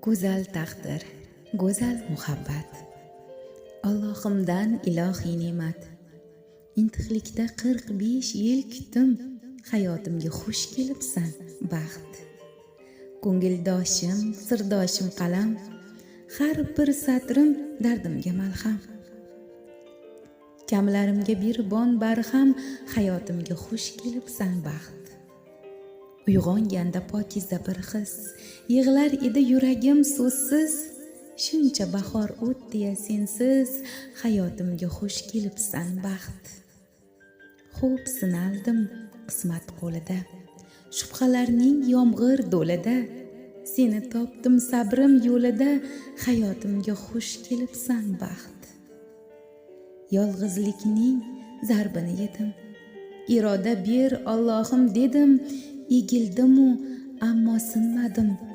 Go'zal taqdir, go'zal muhabbat, Allohimdan ilohiy ne'mat. Intiqlikda 45 yil kutdim, hayotimga xush kelibsan, baxt. Ko'ngildoshim, sirdoshim qalam, har bir satrim dardimga malham. Kamlarimga birbon barham, hayotimga xush kelibsan, baxt. Uyg'onganda pokiza bir his, yig'lar edi yuragim so'zsiz. Shuncha bahor o'tdi-ya sensiz, hayotimga xush kelibsan, baxt. Xo'p sinaldim qismat qo'lida, shubhalarning yomg'ir do'lida. Seni topdim sabrim yo'lida, hayotimga xush kelibsan, baxt. Yolg'izlikning zarbini yedim, iroda ber Allohim dedim. Egildim-u, ammo sinmadim.